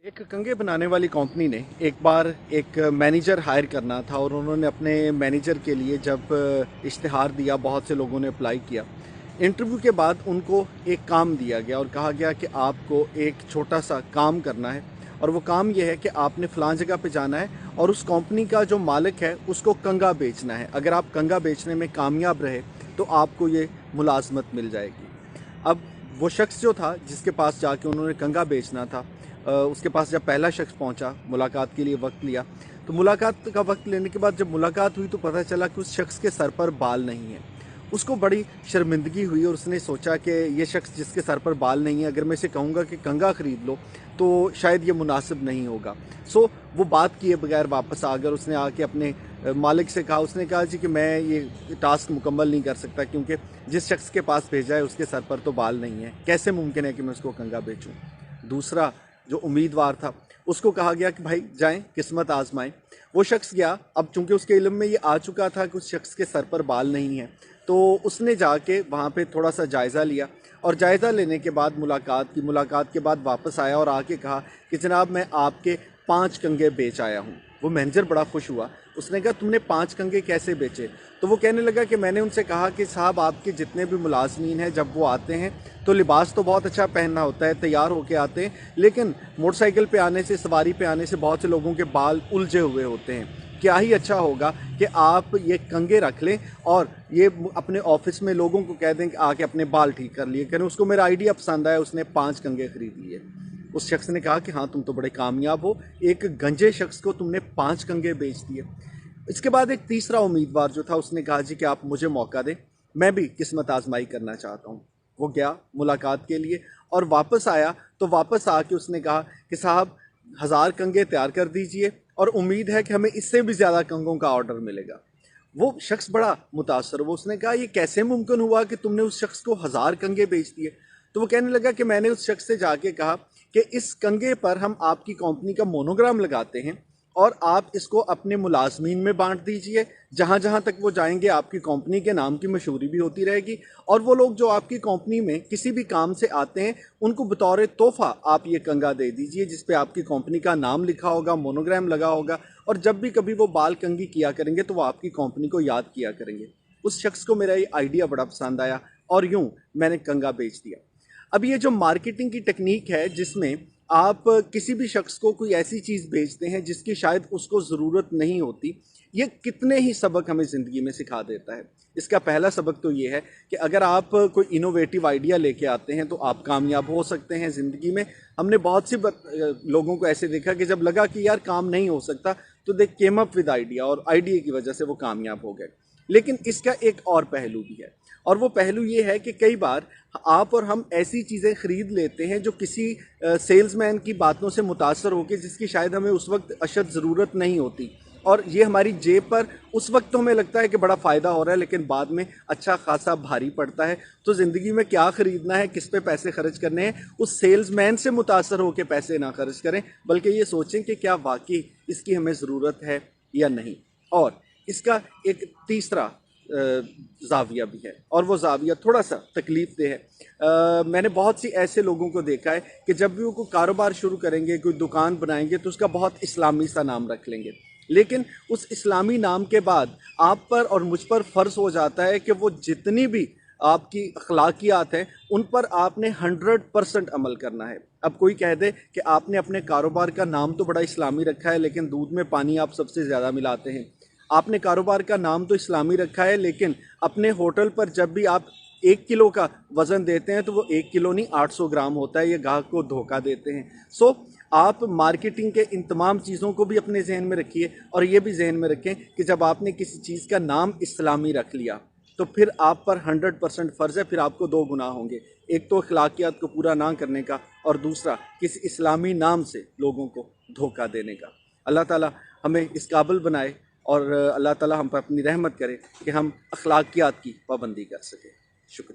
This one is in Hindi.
एक कंघे बनाने वाली कंपनी ने एक बार एक मैनेजर हायर करना था और उन्होंने अपने मैनेजर के लिए जब इश्तिहार दिया, बहुत से लोगों ने अप्लाई किया। इंटरव्यू के बाद उनको एक काम दिया गया और कहा गया कि आपको एक छोटा सा काम करना है और वो काम ये है कि आपने फ़लाँ जगह पे जाना है और उस कंपनी का जो मालिक है उसको कंघा बेचना है। अगर आप कंघा बेचने में कामयाब रहे तो आपको ये मुलाजमत मिल जाएगी। अब वो शख्स जो था जिसके पास जाके उन्होंने कंघा बेचना था, उसके पास जब पहला शख्स पहुंचा, मुलाकात के लिए वक्त लिया, तो मुलाकात का वक्त लेने के बाद जब मुलाकात हुई तो पता चला कि उस शख्स के सर पर बाल नहीं है। उसको बड़ी शर्मिंदगी हुई और उसने सोचा कि ये शख्स जिसके सर पर बाल नहीं है, अगर मैं इसे कहूँगा कि कंघा ख़रीद लो तो शायद ये मुनासिब नहीं होगा। सो वो बात किए बगैर वापस आ गया और उसने आके अपने मालिक से कहा, उसने कहा जी कि मैं ये टास्क मुकम्मल नहीं कर सकता क्योंकि जिस शख्स के पास भेजा है उसके सर पर तो बाल नहीं है, कैसे मुमकिन है कि मैं उसको कंघा बेचूं। दूसरा जो उम्मीदवार था उसको कहा गया कि भाई जाएं, किस्मत आजमाएं। वो शख्स गया। अब चूंकि उसके इल्म में ये आ चुका था कि उस शख्स के सर पर बाल नहीं है, तो उसने जाके वहाँ पे थोड़ा सा जायज़ा लिया और जायज़ा लेने के बाद मुलाकात के बाद वापस आया और आके कहा कि जनाब मैं आपके 5 कंघे बेच आया हूँ। वो मैनेजर बड़ा खुश हुआ। उसने कहा तुमने 5 कंघे कैसे बेचे? तो वो कहने लगा कि मैंने उनसे कहा कि साहब आपके जितने भी मुलाजमीन हैं जब वो आते हैं तो लिबास तो बहुत अच्छा पहनना होता है, तैयार होके आते हैं, लेकिन मोटरसाइकिल पे आने से, सवारी पे आने से बहुत से लोगों के बाल उलझे हुए होते हैं। क्या ही अच्छा होगा कि आप ये कंघे रख लें और ये अपने ऑफिस में लोगों को कह दें कि आके अपने बाल ठीक कर लिए करें। उसको मेरा आइडिया पसंद आया, उसने 5 कंघे खरीद लिए। उस शख्स ने कहा कि हाँ तुम तो बड़े कामयाब हो, एक गंजे शख्स को तुमने 5 कंघे बेच दिए। इसके बाद एक तीसरा उम्मीदवार जो था उसने कहा जी कि आप मुझे मौका दें, मैं भी किस्मत आजमाई करना चाहता हूँ। वो गया मुलाकात के लिए और वापस आया तो वापस आके उसने कहा कि साहब 1000 कंघे तैयार कर दीजिए और उम्मीद है कि हमें इससे भी ज़्यादा कंघों का ऑर्डर मिलेगा। वो शख्स बड़ा मुतासर हुआ। उसने कहा ये कैसे मुमकिन हुआ कि तुमने उस शख्स को 1000 कंघे बेच दिए? तो वो कहने लगा कि मैंने उस शख्स से जाके कहा कि इस कंघे पर हम आपकी कंपनी का मोनोग्राम लगाते हैं और आप इसको अपने मुलाजमीन में बांट दीजिए। जहाँ जहाँ तक वो जाएंगे आपकी कंपनी के नाम की मशहूरी भी होती रहेगी और वो लोग जो आपकी कंपनी में किसी भी काम से आते हैं उनको बतौर तोहफा आप ये कंघा दे दीजिए जिस पे आपकी कंपनी का नाम लिखा होगा, मोनोग्राम लगा होगा और जब भी कभी वो बाल कंघी किया करेंगे तो वो आपकी कंपनी को याद किया करेंगे। उस शख्स को मेरा ये आइडिया बड़ा पसंद आया और यूं मैंने कंघा बेच दिया। अब ये जो मार्केटिंग की टेक्निक है जिसमें आप किसी भी शख्स को कोई ऐसी चीज़ बेचते हैं जिसकी शायद उसको ज़रूरत नहीं होती, ये कितने ही सबक हमें ज़िंदगी में सिखा देता है। इसका पहला सबक तो ये है कि अगर आप कोई इनोवेटिव आइडिया लेके आते हैं तो आप कामयाब हो सकते हैं ज़िंदगी में। हमने बहुत सी लोगों को ऐसे देखा कि जब लगा कि यार काम नहीं हो सकता तो दे केम अप विद आइडिया और आइडिया की वजह से वो कामयाब हो गए। लेकिन इसका एक और पहलू भी है और वो पहलू ये है कि कई बार आप और हम ऐसी चीज़ें ख़रीद लेते हैं जो किसी सेल्समैन की बातों से मुतासर होकर जिसकी शायद हमें उस वक्त अशद ज़रूरत नहीं होती और ये हमारी जेब पर उस वक्त तो हमें लगता है कि बड़ा फ़ायदा हो रहा है लेकिन बाद में अच्छा खासा भारी पड़ता है। तो ज़िंदगी में क्या ख़रीदना है, किस पे पैसे खर्च करने हैं, उस सेल्समैन से मुतासर होकर पैसे ना खर्च करें, बल्कि ये सोचें कि क्या वाकई इसकी हमें ज़रूरत है या नहीं। और इसका एक तीसरा ज़ाविया भी है और वो ज़ाविया थोड़ा सा तकलीफ़ दह है। मैंने बहुत सी ऐसे लोगों को देखा है कि जब भी वो कोई कारोबार शुरू करेंगे, कोई दुकान बनाएंगे तो उसका बहुत इस्लामी सा नाम रख लेंगे, लेकिन उस इस्लामी नाम के बाद आप पर और मुझ पर फ़र्ज़ हो जाता है कि वो जितनी भी आपकी अखलाकियात हैं उन पर आपने 100% अमल करना है। अब कोई कह दे कि आपने अपने कारोबार का नाम तो बड़ा इस्लामी रखा है लेकिन दूध में पानी आप सबसे ज़्यादा मिलाते हैं। आपने कारोबार का नाम तो इस्लामी रखा है लेकिन अपने होटल पर जब भी आप 1 किलो का वज़न देते हैं तो वो 1 किलो नहीं 800 ग्राम होता है, ये ग्राहक को धोखा देते हैं। सो आप मार्केटिंग के इन तमाम चीज़ों को भी अपने जहन में रखिए और ये भी जहन में रखें कि जब आपने किसी चीज़ का नाम इस्लामी रख लिया तो फिर आप पर 100% फ़र्ज़ है, फिर आपको 2 गुनाह होंगे। एक तो अखलाकियात को पूरा ना करने का और दूसरा किसी इस्लामी नाम से लोगों को धोखा देने का। अल्लाह ताला हमें इस काबिल बनाए और अल्लाह ताला हम पर अपनी रहमत करे कि हम अखलाकियात की पाबंदी कर सकें। शुक्रिया।